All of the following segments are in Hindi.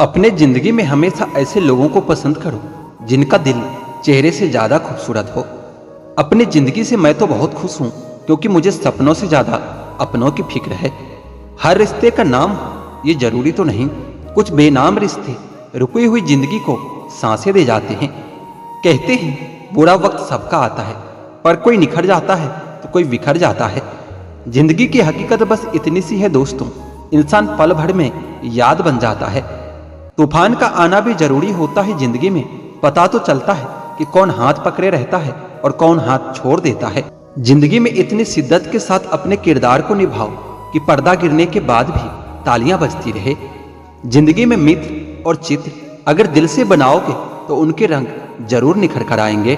अपने जिंदगी में हमेशा ऐसे लोगों को पसंद करो जिनका दिल चेहरे से ज्यादा खूबसूरत हो। अपनी जिंदगी से मैं तो बहुत खुश हूं क्योंकि मुझे सपनों से ज्यादा अपनों की फिक्र है। हर रिश्ते का नाम ये जरूरी तो नहीं, कुछ बेनाम रिश्ते रुकी हुई जिंदगी को सांसें दे जाते हैं। कहते हैं बुरा वक्त सबका आता है, पर कोई निखर जाता है तो कोई बिखर जाता है। जिंदगी की हकीकत बस इतनी सी है दोस्तों, इंसान पल भर में याद बन जाता है। तूफान का आना भी जरूरी होता है जिंदगी में, पता तो चलता है कि कौन हाथ पकड़े रहता है और कौन हाथ छोड़ देता है। जिंदगी में इतनी शिद्दत के साथ अपने किरदार को निभाओ कि पर्दा गिरने के बाद भी तालियां बजती रहे। जिंदगी में मित्र और चित्र अगर दिल से बनाओगे तो उनके रंग जरूर निखर कर आएंगे।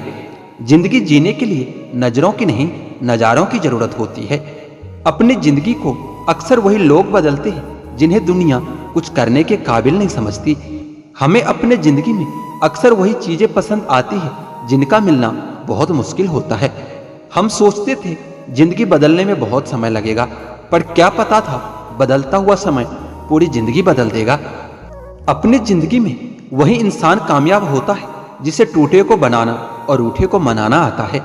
जिंदगी जीने के लिए नजरों की नहीं, नजारों की जरूरत होती है। अपनी जिंदगी को अक्सर वही लोग बदलते हैं जिन्हें दुनिया कुछ करने के काबिल नहीं समझती। हमें अपने जिंदगी में अक्सर वही चीजें पसंद आती है जिनका मिलना बहुत मुश्किल होता है। हम सोचते थे जिंदगी बदलने में बहुत समय लगेगा, पर क्या पता था बदलता हुआ समय पूरी जिंदगी बदल देगा। अपनी जिंदगी में वही इंसान कामयाब होता है जिसे टूटे को बनाना और रूठे को मनाना आता है।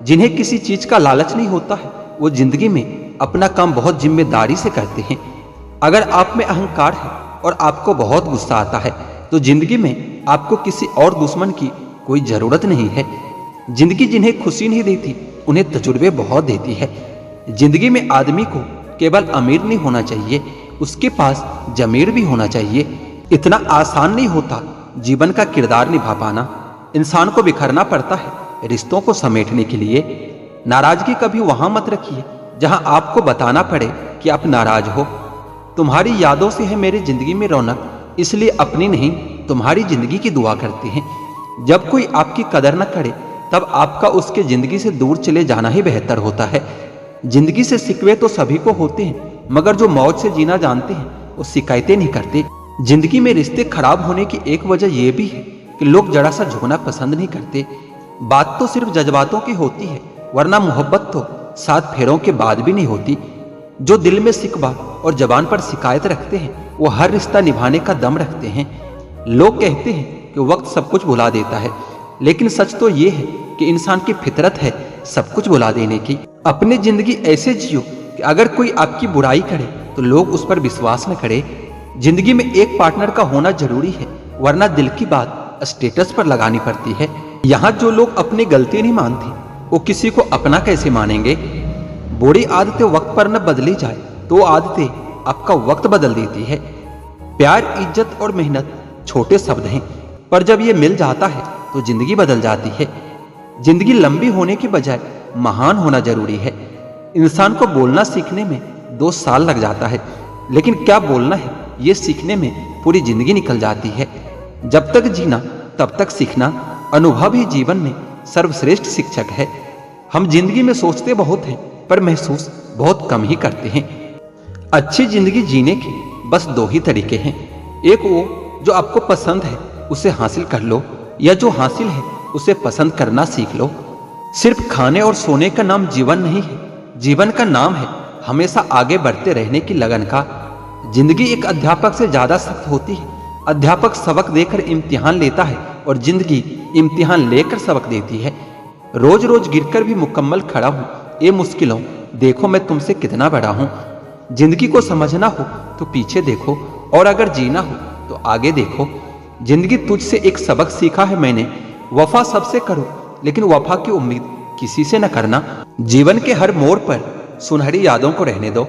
जिन्हें किसी चीज का लालच नहीं होता है वो जिंदगी में अपना काम बहुत जिम्मेदारी से करते हैं। अगर आप में अहंकार है और आपको बहुत गुस्सा आता है तो जिंदगी में आपको किसी और दुश्मन की कोई जरूरत नहीं है। जिंदगी जिन्हें खुशी नहीं देती उन्हें तजुर्बे बहुत देती है। जिंदगी में आदमी को केवल अमीर नहीं होना चाहिए, उसके पास जमीर भी होना चाहिए। इतना आसान नहीं होता जीवन का किरदार निभा पाना। इंसान को बिखरना पड़ता है रिश्तों को समेटने के लिए। नाराजगी कभी वहां मत रखिए जहां आपको बताना पड़े कि आप नाराज हो। तुम्हारी यादों से है मेरी जिंदगी में रौनक, इसलिए अपनी नहीं तुम्हारी जिंदगी की दुआ करते हैं। जब कोई आपकी कदर न करे तब आपका उसके जिंदगी से दूर चले जाना ही बेहतर होता है। जिंदगी से शिकवे तो सभी को होते हैं, मगर जो मौज से जीना जानते हैं वो शिकायतें नहीं करते। जिंदगी में रिश्ते खराब होने की एक वजह यह भी है कि लोग जरा सा झुकना पसंद नहीं करते। बात तो सिर्फ जज्बातों की होती है, वरना मोहब्बत तो 7 फेरों के बाद भी नहीं होती। जो दिल में शिकवा और जबान पर शिकायत रखते हैं वो हर रिश्ता निभाने का दम रखते हैं। लोग कहते हैं कि वक्त सब कुछ भुला देता है, लेकिन सच तो ये है कि इंसान की फितरत है सब कुछ भुला देने की। अपनी जिंदगी ऐसे जियो कि अगर कोई आपकी बुराई करे तो लोग उस पर विश्वास न करे। जिंदगी में एक पार्टनर का होना जरूरी है, वरना दिल की बात स्टेटस पर लगानी पड़ती है। यहाँ जो लोग अपनी गलती नहीं मानते वो किसी को अपना कैसे मानेंगे। बुरी आदतें वक्त पर न बदली जाए तो आदतें आपका वक्त बदल देती है। प्यार, इज्जत और मेहनत छोटे शब्द हैं, पर जब ये मिल जाता है तो जिंदगी बदल जाती है। जिंदगी लंबी होने की बजाय महान होना जरूरी है। इंसान को बोलना सीखने में 2 साल लग जाता है, लेकिन क्या बोलना है ये सीखने में पूरी जिंदगी निकल जाती है। जब तक जीना तब तक सीखना, अनुभव ही जीवन में सर्वश्रेष्ठ शिक्षक है। हम जिंदगी में सोचते बहुत हैं पर महसूस बहुत कम ही करते हैं। अच्छी जिंदगी जीने के बस 2 ही तरीके हैं। एक वो जो आपको पसंद है उसे हासिल कर लो, या जो हासिल है उसे पसंद करना सीख लो। सिर्फ खाने और सोने का नाम जीवन नहीं है, जीवन का नाम है हमेशा आगे बढ़ते रहने की लगन का। जिंदगी एक अध्यापक से ज्यादा सख्त होती है। अध्यापक सबक देकर इम्तिहान लेता है और जिंदगी इम्तिहान लेकर सबक देती है। रोज रोज गिरकर भी मुकम्मल खड़ा हूं, ये मुश्किलों देखो मैं तुमसे कितना बड़ा हूं। जिंदगी को समझना हो तो पीछे देखो, और अगर जीना हो तो आगे देखो। जिंदगी तुझसे एक सबक सीखा है मैंने, वफा सबसे करो लेकिन वफा की उम्मीद किसी से न करना। जीवन के हर मोड़ पर सुनहरी यादों को रहने दो,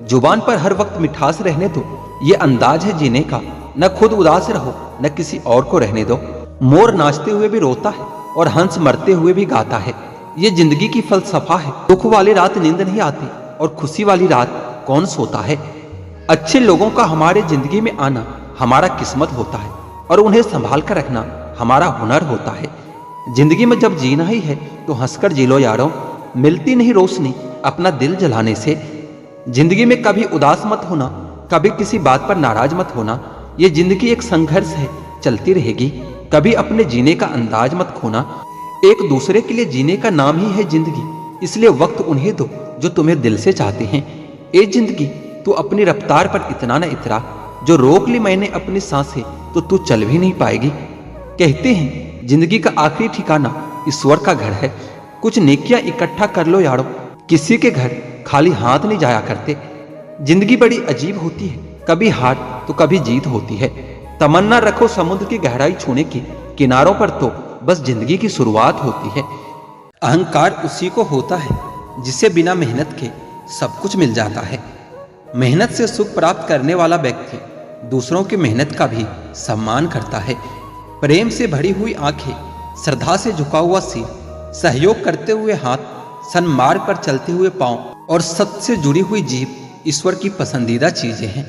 जुबान पर हर वक्त मिठास रहने दो। ये अंदाज है जीने का, न खुद उदास रहो न किसी और को रहने दो। मोर नाचते हुए भी रोता है और हंस मरते हुए भी गाता है, ये जिंदगी की फलसफा है। दुख वाली रात नींद नहीं आती और खुशी वाली रात कौन सोता है। अच्छे लोगों का हमारे जिंदगी में आना हमारा किस्मत होता है और उन्हें संभाल कर रखना हमारा हुनर होता है। जिंदगी में जब जीना ही है तो हंसकर जी लो यारों, मिलती नहीं रोशनी अपना दिल जलाने से। जिंदगी में कभी उदास मत होना, कभी किसी बात पर नाराज मत होना। ये जिंदगी एक संघर्ष है, चलती रहेगी। कभी अपने जीने का अंदाज मत खोना। एक दूसरे के लिए जीने का नाम ही है जिंदगी, इसलिए वक्त उन्हें दो जो तुम्हें दिल से चाहते हैं। ए जिंदगी तू अपनी रफ्तार पर इतना न इतरा, जो रोक ली मैंने अपनी सांसें तो तू चल भी नहीं पाएगी। कहते हैं जिंदगी का आखिरी ठिकाना ईश्वर का घर है। कुछ नेकियां इकट्ठा कर लो यारो, किसी के घर खाली हाथ नहीं जाया करते। जिंदगी बड़ी अजीब होती है, कभी हार तो कभी जीत होती है। तमन्ना रखो समुद्र की गहराई छूने की, किनारों पर तो बस जिंदगी की शुरुआत होती है। अहंकार उसी को होता है जिसे बिना मेहनत के सब कुछ मिल जाता है। मेहनत से सुख प्राप्त करने वाला व्यक्ति दूसरों की मेहनत का भी सम्मान करता है। प्रेम से भरी हुई आंखें, श्रद्धा से झुका हुआ सिर, सहयोग करते हुए हाथ, सन्मार्ग पर चलते हुए पांव और सत्य से जुड़ी हुई जीभ ईश्वर की पसंदीदा चीजें हैं।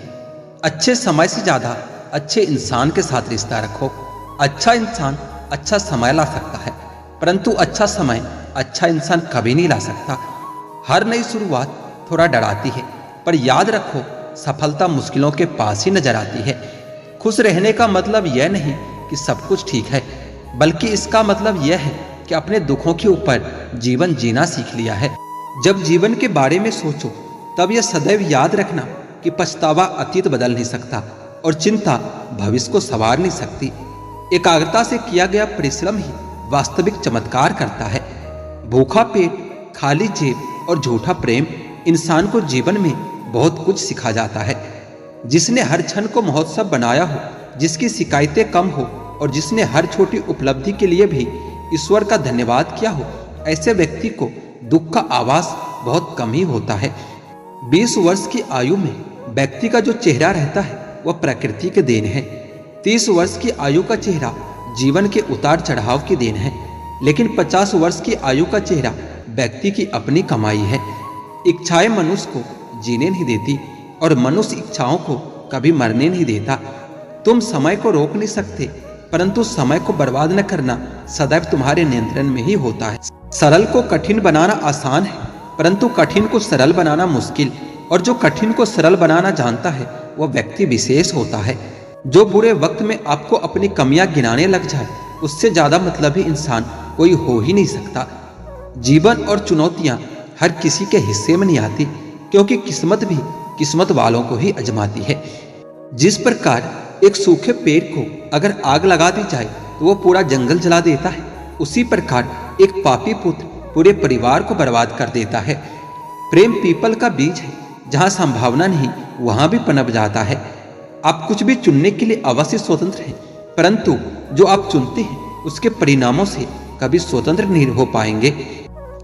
अच्छे समय से ज्यादा अच्छे इंसान के साथ रिश्ता रखो। अच्छा इंसान अच्छा समय ला सकता है, परंतु अच्छा समय अच्छा इंसान कभी नहीं ला सकता। हर नई शुरुआत थोड़ा डराती है, पर याद रखो सफलता मुश्किलों के पास ही नजर आती है। खुश रहने का मतलब यह नहीं कि सब कुछ ठीक है, बल्कि इसका मतलब यह है कि अपने दुखों के ऊपर जीवन जीना सीख लिया है। जब जीवन के बारे में सोचो तब यह सदैव याद रखना कि पछतावा अतीत बदल नहीं सकता और चिंता भविष्य को संवार नहीं सकती। एकाग्रता से किया गया परिश्रम ही वास्तविक चमत्कार करता है। भूखा पेट, खाली जेब और झूठा प्रेम इंसान को जीवन में बहुत कुछ सिखा जाता है। जिसने हर क्षण को महोत्सव बनाया हो, जिसकी शिकायतें कम हो और जिसने हर छोटी उपलब्धि के लिए भी ईश्वर का धन्यवाद किया हो, ऐसे व्यक्ति को दुख का आभास बहुत कम ही होता है। 20 वर्ष की आयु में व्यक्ति का जो चेहरा रहता है वह प्रकृति के देन है। 30 वर्ष की आयु का चेहरा जीवन के उतार चढ़ाव की देन है, लेकिन 50 वर्ष की आयु का चेहरा व्यक्ति की अपनी कमाई है। इच्छाएं मनुष्य को जीने नहीं देती और मनुष्य इच्छाओं को कभी मरने नहीं देता। तुम समय को रोक नहीं सकते, परंतु समय को बर्बाद न करना सदैव तुम्हारे नियंत्रण में ही होता है। सरल को कठिन बनाना आसान है, परंतु कठिन को सरल बनाना मुश्किल। और जो कठिन को सरल बनाना जानता है वह व्यक्ति विशेष होता है। जो बुरे वक्त में आपको अपनी कमियां गिनाने लग जाए, उससे ज्यादा मतलबी इंसान कोई हो ही नहीं सकता। जीवन और चुनौतियां हर किसी के हिस्से में नहीं आती, क्योंकि किस्मत भी किस्मत वालों को ही आजमाती है। जिस प्रकार एक सूखे पेड़ को अगर आग लगा दी जाए तो वो पूरा जंगल जला देता है, उसी प्रकार एक पापी पुत्र पूरे परिवार को बर्बाद कर देता है। प्रेम पीपल का बीज है, जहां संभावना नहीं वहां भी पनप जाता है। आप कुछ भी चुनने के लिए अवश्य स्वतंत्र हैं, परंतु जो आप चुनते हैं उसके परिणामों से कभी स्वतंत्र नहीं हो पाएंगे।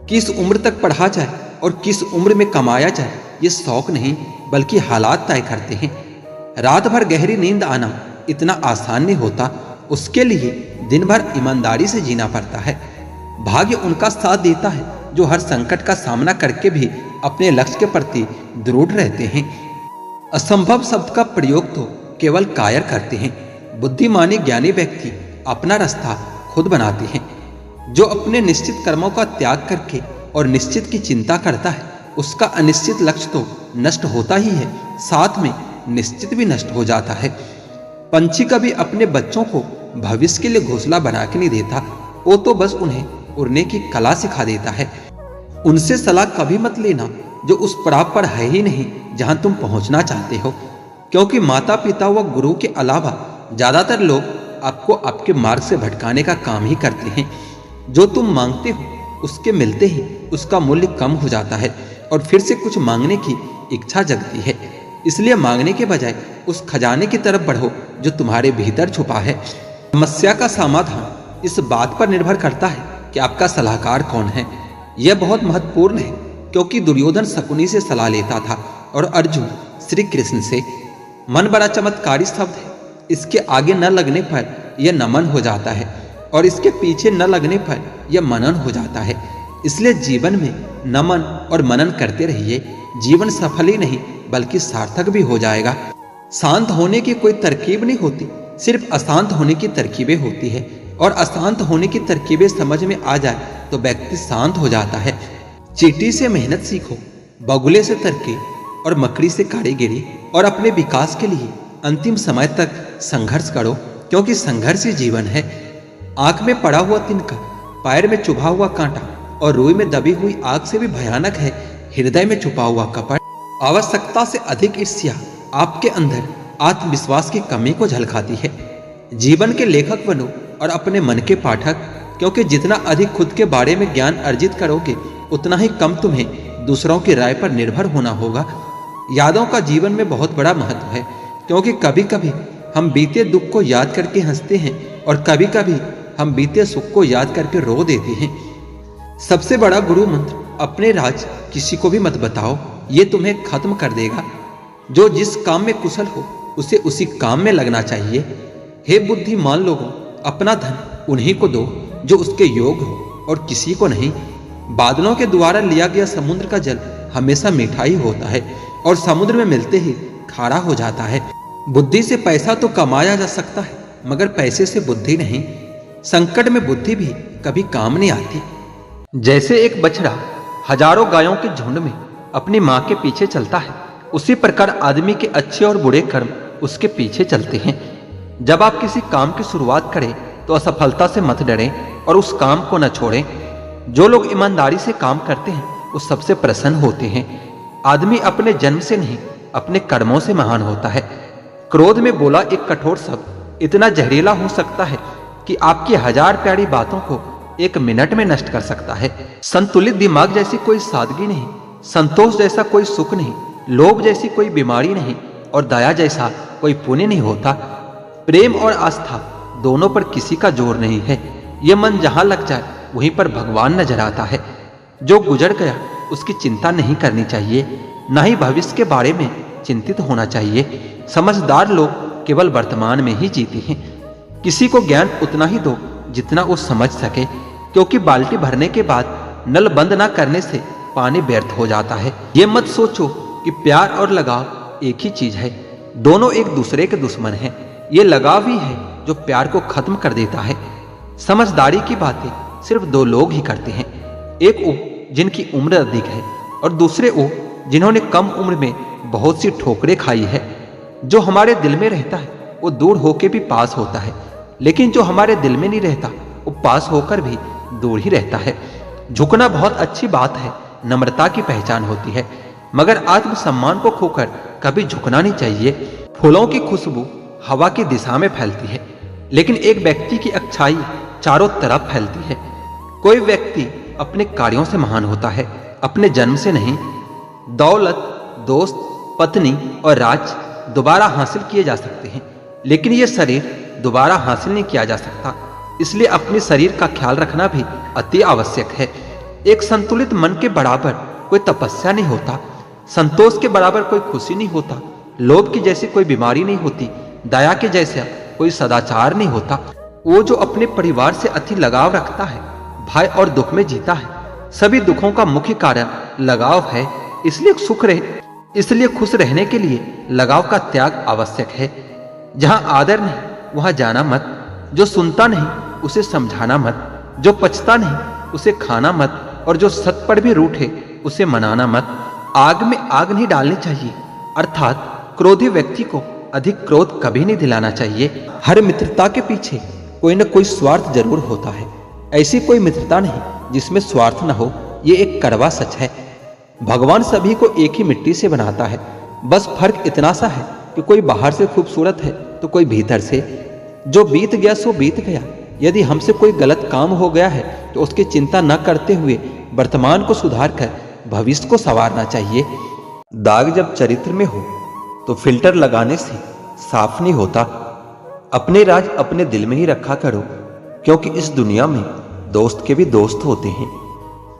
किस उम्र तक पढ़ा जाए और किस उम्र में कमाया जाए, ये शौक नहीं बल्कि हालात तय करते हैं। रात भर गहरी नींद आना इतना आसान नहीं होता, उसके लिए दिन भर ईमानदारी से जीना पड़ता है। भाग्य उनका साथ देता है जो हर संकट का सामना करके भी अपने लक्ष्य के प्रति दृढ़ रहते हैं। असंभव शब्द का प्रयोग तो केवल कायर करते हैं। बुद्धिमानी ज्ञानी व्यक्ति अपना रास्ता खुद बनाते हैं। जो अपने निश्चित कर्मों का त्याग करके और निश्चित की चिंता करता है, उसका अनिश्चित लक्ष्य तो नष्ट होता ही है, साथ में निश्चित भी नष्ट हो जाता है। पंछी कभी अपने बच्चों को भविष्य के लिए घोंसला बना के नहीं देता, वो तो बस उन्हें उड़ने की कला सिखा देता है। उनसे सलाह कभी मत लेना जो उस पड़ाव पर है ही नहीं जहां तुम पहुंचना चाहते हो, क्योंकि माता पिता व गुरु के अलावा ज्यादातर लोग आपको आपके मार्ग से भटकाने का काम ही करते हैं। जो तुम मांगते हो उसके मिलते ही उसका मूल्य कम हो जाता है और फिर से कुछ मांगने की इच्छा जगती है। इसलिए मांगने के बजाय उस खजाने की तरफ बढ़ो जो तुम्हारे भीतर छुपा है। समस्या का समाधान इस बात पर निर्भर करता है कि आपका सलाहकार कौन है। यह बहुत महत्वपूर्ण है, क्योंकि दुर्योधन शकुनी से सलाह लेता था और अर्जुन श्री कृष्ण से। मन बड़ा चमत्कारी शब्द है, इसके आगे न लगने पर यह नमन हो जाता है और इसके पीछे न लगने पर यह मनन हो जाता है। इसलिए जीवन में नमन और मनन करते रहिए। जीवन सफल ही नहीं बल्कि सार्थक भी हो जाएगा। शांत होने की कोई तरकीब नहीं होती, सिर्फ अशांत होने की तरकीबें होती है, और अशांत होने की तरकीबें समझ में आ जाए तो व्यक्ति शांत हो जाता है। चींटी से मेहनत सीखो, बगुले से तरकीब और मकड़ी से कारीगरी, और अपने विकास के लिए अंतिम समय तक संघर्ष करो, क्योंकि संघर्ष ही जीवन है। आंख में पड़ा हुआ तिनका, पैर में चुभा हुआ कांटा और रुई में दबी हुई आग से भी भयानक है हृदय में छुपा हुआ कपट। आवश्यकता से अधिक ईर्ष्या आपके अंदर आत्मविश्वास की कमी को झलकाती है। जीवन के लेखक बनो और अपने मन के पाठक, क्योंकि जितना अधिक खुद के बारे में ज्ञान अर्जित करोगे उतना ही कम तुम्हें दूसरों की राय पर निर्भर होना होगा। यादों का जीवन में बहुत बड़ा महत्व है, क्योंकि कभी कभी हम बीते दुख को याद करके हंसते हैं और कभी कभी हम बीते सुख को याद करके रो देते हैं। सबसे बड़ा गुरु मंत्र, अपने राज किसी को भी मत बताओ, ये तुम्हें खत्म कर देगा। जो जिस काम में कुशल हो उसे उसी काम में लगना चाहिए। हे बुद्धिमान लोगों, अपना धन उन्हीं को दो जो उसके योग हो और किसी को नहीं। बादलों के द्वारा लिया गया समुद्र का जल हमेशा मीठा ही होता है और समुद्र में मिलते ही खारा हो जाता है। बुद्धि से पैसा तो कमाया जा सकता है, मगर पैसे से बुद्धि नहीं। संकट में बुद्धि भी कभी काम नहीं आती। जैसे एक बछड़ा हजारों गायों के झुंड में अपनी माँ के पीछे चलता है, उसी प्रकार आदमी के अच्छे और बुरे कर्म उसके पीछे चलते हैं। जब आप किसी काम की शुरुआत करें तो असफलता से मत डरें और उस काम को न छोड़ें। जो लोग ईमानदारी से काम करते हैं वो सबसे प्रसन्न होते हैं। आदमी अपने जन्म से नहीं, अपने कर्मों से महान होता है। क्रोध में बोला एक कठोर शब्द इतना जहरीला हो सकता है कि आपकी 1000 प्यारी बातों को 1 मिनट में नष्ट कर सकता है। संतुलित दिमाग जैसी कोई सादगी नहीं, संतोष जैसा कोई सुख नहीं, लोभ जैसी कोई बीमारी नहीं और दया जैसा कोई पुण्य नहीं होता। प्रेम और आस्था दोनों पर किसी का जोर नहीं है। ये मन जहां लग जाए वहीं पर भगवान नजर आता है। जो गुजर गया उसकी चिंता नहीं करनी चाहिए, न ही भविष्य के बारे में चिंतित होना चाहिए। समझदार लोग केवल वर्तमान में ही जीते हैं। किसी को ज्ञान उतना ही दो जितना वो समझ सके, क्योंकि बाल्टी भरने के बाद नल बंद ना करने से पानी व्यर्थ हो जाता है। ये मत सोचो कि प्यार और लगाव एक ही चीज है। दोनों एक दूसरे के दुश्मन हैं। ये लगाव ही है जो प्यार को खत्म कर देता है। समझदारी की बातें सिर्फ 2 लोग ही करते हैं। एक वो जिनकी उम्र अधिक है और दूसरे वो जिन्होंने कम उम्र में बहुत सी ठोकरें खाई है। जो हमारे दिल में रहता है वो दूर होकर भी पास होता है, लेकिन जो हमारे दिल में नहीं रहता वो पास होकर भी दूर ही रहता है। झुकना बहुत अच्छी बात है, नम्रता की पहचान होती है, मगर आत्मसम्मान को खोकर कभी झुकना नहीं चाहिए। फूलों की खुशबू हवा की दिशा में फैलती है, लेकिन एक व्यक्ति की अच्छाई चारों तरफ फैलती है। कोई व्यक्ति अपने कार्यों से महान होता है, अपने जन्म से नहीं। दौलत, दोस्त, पत्नी और राज दोबारा हासिल किए जा सकते हैं, लेकिन यह शरीर दोबारा हासिल नहीं किया जा सकता। इसलिए अपने शरीर का ख्याल रखना भी अति आवश्यक है। एक संतुलित मन के बराबर कोई तपस्या नहीं होता, संतोष के बराबर कोई खुशी नहीं होता, लोभ की जैसी कोई बीमारी नहीं होती, दया के जैसा कोई सदाचार नहीं होता। वो जो अपने परिवार से अति लगाव रखता है, भय और दुख में जीता है। सभी दुखों का मुख्य कारण लगाव है। इसलिए खुश रहने के लिए लगाव का त्याग आवश्यक है। जहां आदर नहीं वहां जाना मत। जो सुनता नहीं उसे समझाना मत। जो पचता नहीं उसे खाना मत, और जो सत पर भी रूठे उसे मनाना मत। आग में आग नहीं डालनी चाहिए, अर्थात क्रोधी व्यक्ति को अधिक क्रोध कभी नहीं दिलाना चाहिए। हर मित्रता के पीछे कोई न कोई स्वार्थ जरूर होता है। ऐसी कोई मित्रता नहीं जिसमें स्वार्थ न हो, ये एक कड़वा सच है। भगवान सभी को एक ही मिट्टी से बनाता है, बस फर्क इतना सा है कि कोई बाहर से खूबसूरत है तो कोई भीतर से। जो बीत गया सो बीत गया। यदि हमसे कोई गलत काम हो गया है तो उसकी चिंता न करते हुए वर्तमान को सुधार कर भविष्य को संवारना चाहिए। दाग जब चरित्र में हो तो फिल्टर लगाने से साफ नहीं होता। अपने राज अपने दिल में ही रखा करो, क्योंकि इस दुनिया में दोस्त के भी दोस्त होते हैं।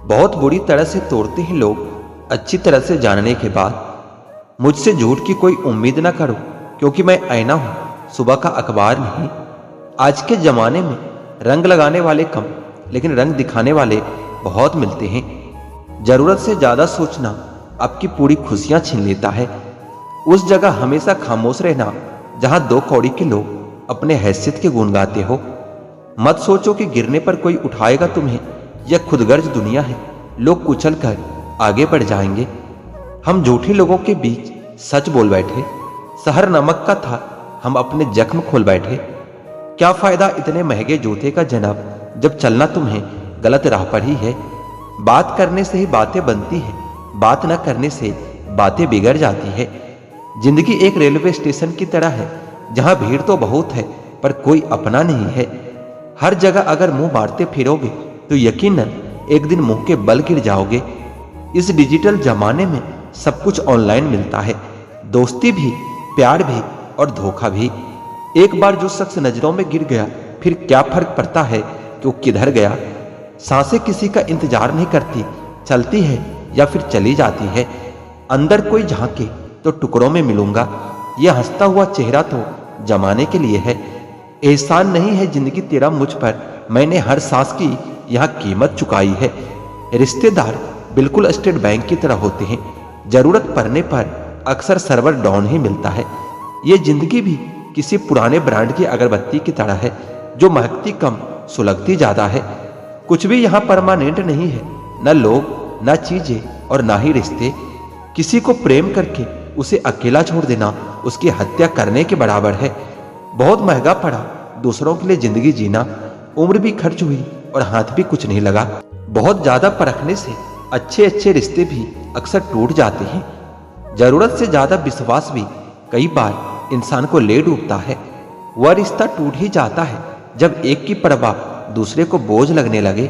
बहुत बुरी तरह से तोड़ते हैं लोग अच्छी तरह से जानने के बाद। मुझसे झूठ की कोई उम्मीद ना करो, क्योंकि मैं आईना हूं, सुबह का अखबार नहीं। आज के जमाने में रंग लगाने वाले कम, लेकिन रंग दिखाने वाले बहुत मिलते हैं। जरूरत से ज्यादा सोचना आपकी पूरी खुशियां छीन लेता है। उस जगह हमेशा खामोश रहना जहां 2 कौड़ी के लोग अपने हैसियत के गुण गाते हो। मत सोचो कि गिरने पर कोई उठाएगा तुम्हें। यह खुदगर्ज दुनिया है, लोग कुचल कर आगे बढ़ जाएंगे। हम झूठे लोगों के बीच सच बोल बैठे। शहर नमक का था, हम अपने जख्म खोल बैठे। क्या फायदा इतने महंगे जूते का जनाब, जब चलना तुम्हें गलत राह पर ही है। बात करने से ही बातें बनती है, बात न करने से बातें बिगड़ जाती है। जिंदगी एक रेलवे स्टेशन की तरह है, जहां भीड़ तो बहुत है पर कोई अपना नहीं है। हर जगह अगर मुंह मारते फिरोगे तो यकीनन एक दिन मुंह के बल गिर जाओगे। इस डिजिटल जमाने में सब कुछ ऑनलाइन मिलता है, दोस्ती भी, प्यार भी और धोखा भी। एक बार जो शख्स नजरों में गिर गया, फिर क्या फर्क पड़ता है कि वो किधर गया। सांसें किसी का इंतजार नहीं करती, चलती है या फिर चली जाती है। अंदर कोई झांके तो टुकड़ों में मिलूंगा, यह हंसता हुआ चेहरा तो जमाने के लिए है। एहसान नहीं है जिंदगी तेरा मुझ पर, मैंने हर सांस की यहाँ कीमत चुकाई है। रिश्तेदार बिल्कुल स्टेट बैंक की तरह होते हैं, जरूरत पड़ने पर अक्सर सर्वर डाउन ही मिलता है। ये जिंदगी भी किसी पुराने ब्रांड की अगरबत्ती की तरह है, जो महकती कम सुलगती ज्यादा है। कुछ भी यहाँ परमानेंट नहीं है, न लोग, न चीजें और ना ही रिश्ते। किसी को प्रेम करके उसे अकेला छोड़ देना उसकी हत्या करने के बराबर है। बहुत महंगा पड़ा दूसरों के लिए जिंदगी जीना, उम्र भी खर्च हुई और हाथ भी कुछ नहीं लगा। बहुत ज्यादा परखने से अच्छे अच्छे रिश्ते भी अक्सर टूट जाते हैं। जरूरत से ज्यादा विश्वास भी कई बार इंसान को ले डूबता है। वह रिश्ता टूट ही जाता है जब एक की परवाह दूसरे को बोझ लगने लगे।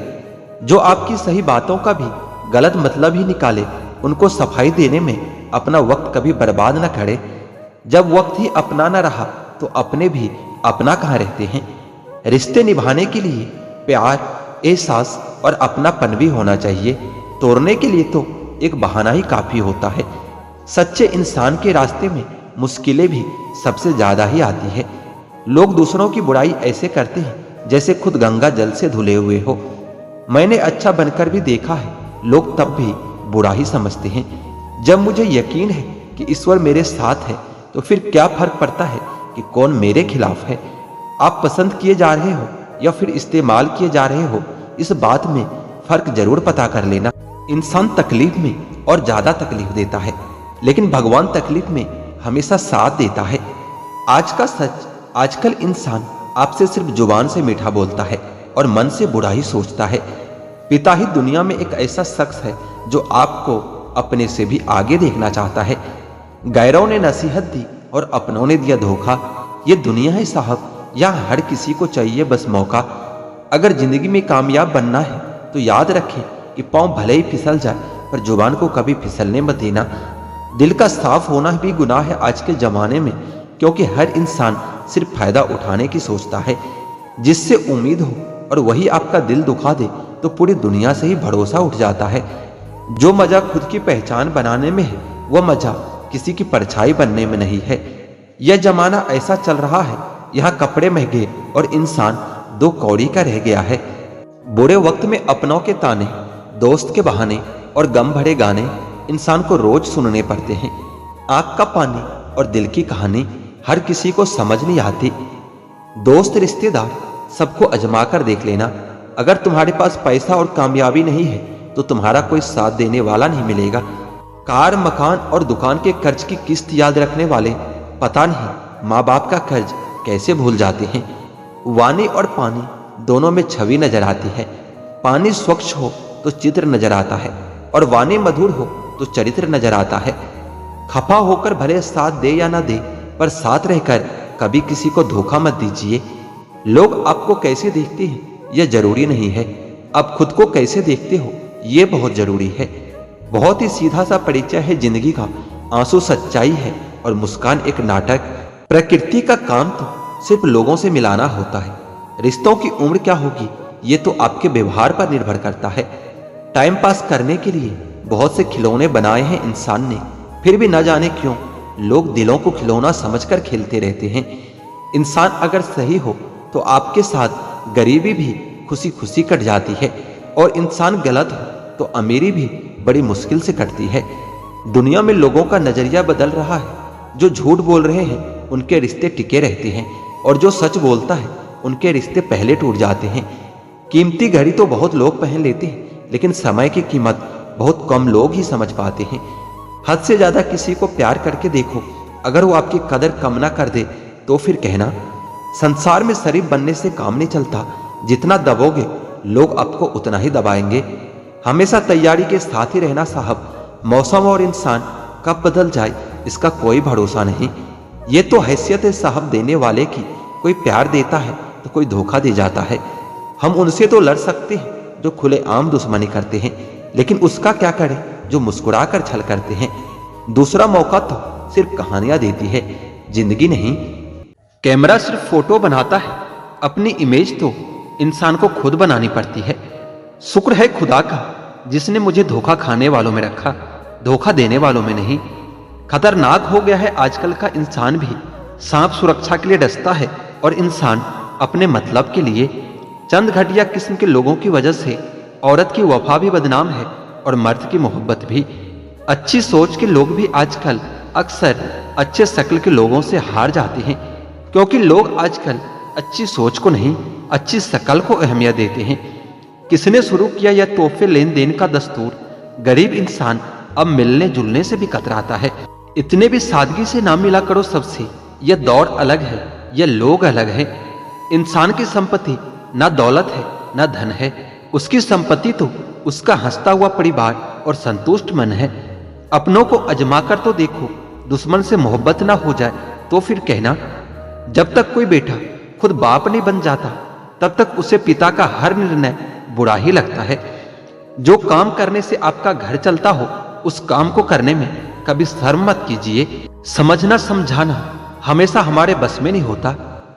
जो आपकी सही बातों का भी गलत मतलब ही निकाले, उनको सफाई देने में अपना वक्त कभी बर्बाद न करे। जब वक्त ही अपना न रहा तो अपने भी अपना कहाँ रहते हैं। रिश्ते निभाने के लिए प्यार, एहसास और अपनापन भी होना चाहिए। तोड़ने के लिए तो एक बहाना ही काफी होता है। सच्चे इंसान के रास्ते में मुश्किलें भी सबसे ज्यादा ही आती है। लोग दूसरों की बुराई ऐसे करते हैं जैसे खुद गंगा जल से धुले हुए हो। मैंने अच्छा बनकर भी देखा है, लोग तब भी बुरा ही समझते हैं। जब मुझे यकीन है कि ईश्वर मेरे साथ है तो फिर क्या फर्क पड़ता है कि कौन मेरे खिलाफ है। आप पसंद किए जा रहे हो या फिर इस्तेमाल किए जा रहे हो, इस बात में फर्क जरूर पता कर लेना। इंसान तकलीफ में और ज्यादा तकलीफ देता है, लेकिन भगवान तकलीफ में हमेशा साथ देता है। आज का सच, आजकल इंसान आपसे सिर्फ जुबान से मीठा बोलता है और मन से बुरा ही सोचता है। पिता ही दुनिया में एक ऐसा शख्स है जो आपको अपने से भी आगे देखना चाहता है। गैरों ने नसीहत दी और अपनों ने दिया धोखा। ये दुनिया है साहब, यहाँ हर किसी को चाहिए बस मौका। अगर जिंदगी में कामयाब बनना है तो याद रखें कि पाँव भले ही फिसल जाए पर जुबान को कभी फिसलने मत देना। दिल का साफ होना भी गुनाह है आज के जमाने में, क्योंकि हर इंसान सिर्फ फायदा उठाने की सोचता है। जिससे उम्मीद हो और वही आपका दिल दुखा दे तो पूरी दुनिया से ही भरोसा उठ जाता है। जो मजा खुद की पहचान बनाने में है, वह मजा किसी की परछाई बनने में नहीं है। यह जमाना ऐसा चल रहा है, यहाँ कपड़े महंगे और इंसान दो कौड़ी का रह गया है। बुरे वक्त में अपनों के ताने, दोस्त के बहाने और गम भरे गाने इंसान को रोज सुनने पड़ते हैं। आंख का पानी और दिल की कहानी हर किसी को समझ नहीं आती। दोस्त, रिश्तेदार सबको अजमा कर देख लेना। अगर तुम्हारे पास पैसा और कामयाबी नहीं है तो तुम्हारा कोई साथ देने वाला नहीं मिलेगा। कार, मकान और दुकान के कर्ज की किस्त याद रखने वाले पता नहीं माँ बाप का कर्ज कैसे भूल जाते हैं। वाणी और पानी दोनों में छवि नजर आती है। पानी स्वच्छ हो तो चित्र नजर आता है और वाणी मधुर हो तो चरित्र नजर आता है। खफा होकर भले साथ दे या ना दे, पर साथ रहकर कभी किसी को धोखा मत दीजिए। लोग आपको कैसे देखते हैं यह जरूरी नहीं है, आप खुद को कैसे देखते हो यह बहुत जरूरी है। बहुत ही सीधा सा परिचय है जिंदगी का, आंसू सच्चाई है और मुस्कान एक नाटक। प्रकृति का काम तो सिर्फ लोगों से मिलाना होता है। रिश्तों की उम्र क्या होगी ये तो आपके व्यवहार पर निर्भर करता है। टाइम पास करने के लिए बहुत से खिलौने बनाए हैं इंसान ने, फिर भी न जाने क्यों लोग दिलों को खिलौना समझकर खेलते रहते हैं। इंसान अगर सही हो तो आपके साथ गरीबी भी खुशी खुशी कट जाती है, और इंसान गलत हो तो अमीरी भी बड़ी मुश्किल से कटती है। दुनिया में लोगों का नजरिया बदल रहा है। जो झूठ बोल रहे हैं उनके रिश्ते टिके रहते हैं, और जो सच बोलता है उनके रिश्ते पहले टूट जाते हैं। कीमती घड़ी तो बहुत लोग पहन लेते हैं, लेकिन समय की कीमत बहुत कम लोग ही समझ पाते हैं। हद से ज्यादा किसी को प्यार करके देखो, अगर वो आपकी कदर कम ना कर दे तो फिर कहना। संसार में शरीफ बनने से काम नहीं चलता, जितना दबोगे लोग आपको उतना ही दबाएंगे। हमेशा तैयारी के साथ ही रहना साहब। मौसम और इंसान कब बदल जाए इसका कोई भरोसा नहीं। ये तो हैसियत है साहब देने वाले की, कोई प्यार देता है तो कोई धोखा दे जाता है। हम उनसे तो लड़ सकते हैं जो खुलेआम दुश्मनी करते हैं, लेकिन उसका क्या करें जो मुस्कुरा कर छल करते हैं। दूसरा मौका तो सिर्फ कहानियां देती है, जिंदगी नहीं। कैमरा सिर्फ फोटो बनाता है, अपनी इमेज तो इंसान को खुद बनानी पड़ती है। शुक्र है खुदा का जिसने मुझे धोखा खाने वालों में रखा, धोखा देने वालों में नहीं। खतरनाक हो गया है आजकल का इंसान भी। सांप सुरक्षा के लिए डसता है और इंसान अपने मतलब के लिए। चंद घटिया किस्म के लोगों की वजह से औरत की वफा भी बदनाम है और मर्द की मोहब्बत भी। अच्छी सोच के लोग भी आजकल अक्सर अच्छे शक्ल के लोगों से हार जाते हैं, क्योंकि लोग आजकल अच्छी सोच को नहीं, अच्छी शक्ल को अहमियत देते हैं। किसने शुरू किया यह तोहफे लेन देन का दस्तूर? गरीब इंसान अब मिलने जुलने से भी कतराता है। इतने भी सादगी से ना मिला करो सबसे। यह दौर अलग है, यह लोग अलग है। इंसान की संपत्ति ना दौलत है ना धन है, उसकी संपत्ति तो उसका हंसता हुआ परिवार और संतुष्ट मन है। अपनों को अजमा कर तो देखो, दुश्मन से मोहब्बत ना हो जाए तो फिर कहना। जब तक कोई बेटा खुद बाप नहीं बन जाता तब तक उसे पिता का हर निर्णय बुरा ही लगता है। जो काम करने से आपका घर चलता हो उस काम को करने में कभी शर्म मत कीजिए। समझना समझाना हमेशा हमारे बस में नहीं होता,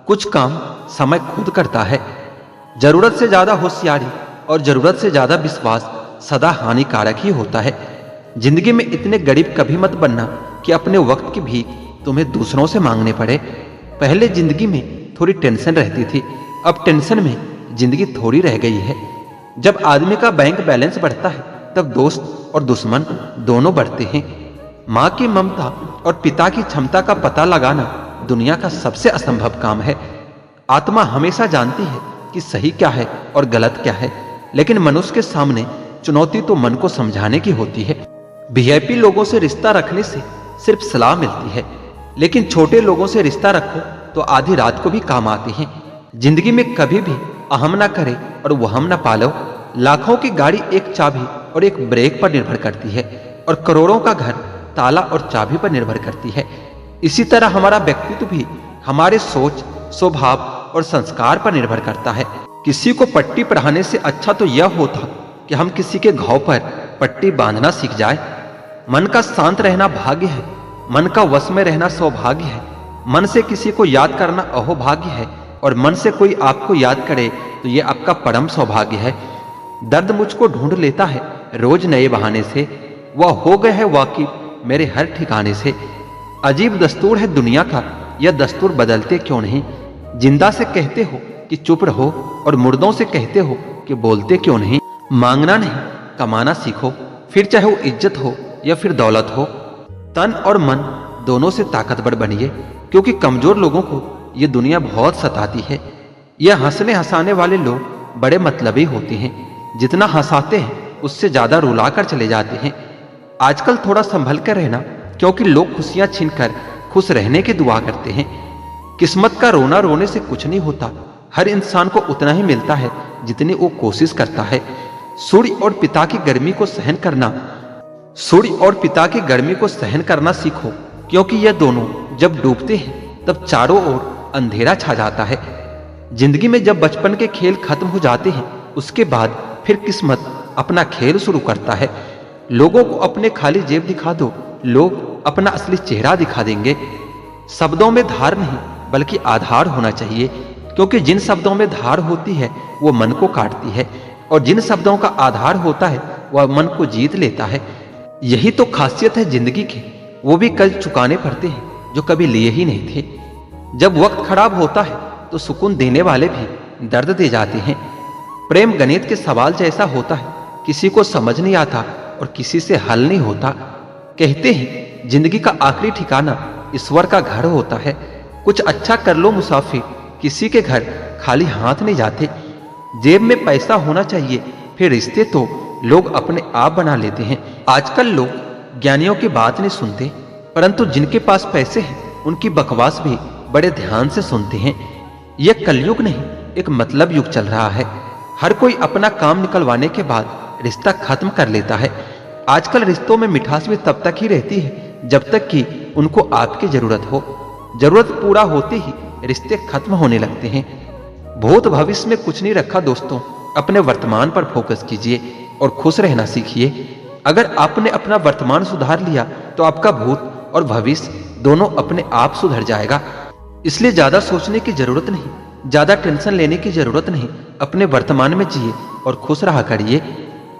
कुछ काम समय खुद करता है। जरूरत से ज्यादा होशियारी और जरूरत से ज्यादा विश्वास सदा हानिकारक ही होता है। जिंदगी में इतने गरीब कभी मत बनना कि अपने वक्त की भीख तुम्हें दूसरों से मांगने पड़े। पहले जिंदगी में थोड़ी टेंशन रहती थी, अब टेंशन में जिंदगी थोड़ी रह गई है। जब आदमी का बैंक बैलेंस बढ़ता है तब दोस्त और दुश्मन दोनों बढ़ते हैं। माँ की ममता और पिता की क्षमता का पता लगाना दुनिया का सबसे असंभव काम है। आत्मा हमेशा जानती है कि सही क्या है और गलत क्या है, लेकिन मनुष्य के सामने चुनौती तो मन को समझाने की होती है। वीआईपी लोगों से रिश्ता रखने से सिर्फ सलाह मिलती है, लेकिन छोटे लोगों से रिश्ता रखो तो आधी रात को भी काम आती हैं। जिंदगी में कभी भी अहम ना करे और वहम ना पालो। लाखों की गाड़ी एक चाबी और एक ब्रेक पर निर्भर करती है, और करोड़ों का घर ताला और चाबी पर निर्भर करती है। इसी तरह हमारा व्यक्तित्व भी हमारे सोच, स्वभाव और संस्कार पर निर्भर करता है। किसी को पट्टी पढ़ाने से अच्छा तो यह होता कि हम किसी के घाव पर पट्टी बांधना सीख जाए। मन का शांत रहना भाग्य है, मन का वश में रहना सौभाग्य है। मन से किसी को याद करना अहोभाग्य है, और मन से कोई आपको याद करे तो यह आपका परम सौभाग्य है। दर्द मुझको ढूंढ लेता है रोज नए बहाने से, वह हो गए है वाकिफ मेरे हर ठिकाने से। अजीब दस्तूर है दुनिया का, यह दस्तूर बदलते क्यों नहीं। जिंदा से कहते हो कि चुप रहो और मुर्दों से कहते हो कि बोलते क्यों नहीं। मांगना नहीं कमाना सीखो, फिर चाहे वो इज्जत हो या फिर दौलत हो। तन और मन दोनों से ताकतवर बनिए, क्योंकि कमजोर लोगों को ये दुनिया बहुत सताती है। यह हंसने हंसाने वाले लोग बड़े मतलबी होते हैं, जितना हंसाते हैं उससे ज्यादा रुला कर चले जाते हैं। आजकल थोड़ा संभल कर रहना, क्योंकि लोग खुशियां छीनकर खुश रहने की दुआ करते हैं। किस्मत का रोना रोने से कुछ नहीं होता, हर इंसान को उतना ही मिलता है जितनी वो कोशिश करता है। सूर्य और पिता की गर्मी को सहन करना सीखो, क्योंकि यह दोनों जब डूबते हैं तब चारों ओर अंधेरा छा जाता है। जिंदगी में जब बचपन के खेल खत्म हो जाते हैं उसके बाद फिर किस्मत अपना खेल शुरू करता है। लोगों को अपने खाली जेब दिखा दो, लोग अपना असली चेहरा दिखा देंगे। शब्दों में धार नहीं बल्कि आधार होना चाहिए, क्योंकि जिन शब्दों में धार होती है वो मन को काटती है, और जिन शब्दों का आधार होता है वह मन को जीत लेता है। यही तो खासियत है जिंदगी की, वो भी कर्ज चुकाने पड़ते हैं जो कभी लिए ही नहीं थे। जब वक्त खराब होता है तो सुकून देने वाले भी दर्द दे जाते हैं। प्रेम गणित के सवाल जैसा होता है, किसी को समझ नहीं आता और किसी से हल नहीं होता। कहते हैं जिंदगी का आखिरी ठिकाना ईश्वर का घर होता है। कुछ अच्छा कर लो मुसाफिर, किसी के घर खाली हाथ नहीं जाते। जेब में पैसा होना चाहिए, फिर रिश्ते तो लोग अपने आप बना लेते हैं। आजकल लोग ज्ञानियों की बात नहीं सुनते, परंतु जिनके पास पैसे हैं उनकी बकवास भी बड़े ध्यान से सुनते हैं। यह कलयुग नहीं, एक मतलब युग चल रहा है। हर कोई अपना काम निकलवाने के बाद रिश्ता खत्म कर लेता है। आजकल रिश्तों में मिठास भी तब तक ही रहती है जब तक कि उनको आपकी जरूरत हो। जरूरत पूरा होते ही रिश्ते खत्म होने लगते हैं। भूत भविष्य में कुछ नहीं रखा दोस्तों, अपने वर्तमान पर फोकस कीजिए और खुश रहना सीखिए। अगर आपने अपना वर्तमान सुधार लिया तो आपका भूत और भविष्य दोनों अपने आप सुधर जाएगा। इसलिए ज्यादा सोचने की जरूरत नहीं, ज्यादा टेंशन लेने की जरूरत नहीं। अपने वर्तमान में जिए और खुश रहा करिए।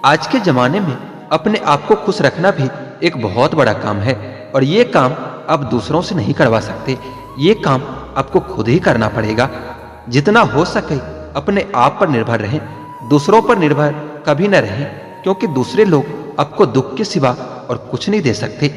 आज के जमाने में अपने आप को खुश रखना भी एक बहुत बड़ा काम है और ये काम आप दूसरों से नहीं करवा सकते। ये काम आपको खुद ही करना पड़ेगा। जितना हो सके अपने आप पर निर्भर रहें, दूसरों पर निर्भर कभी न रहें, क्योंकि दूसरे लोग आपको दुख के सिवा और कुछ नहीं दे सकते।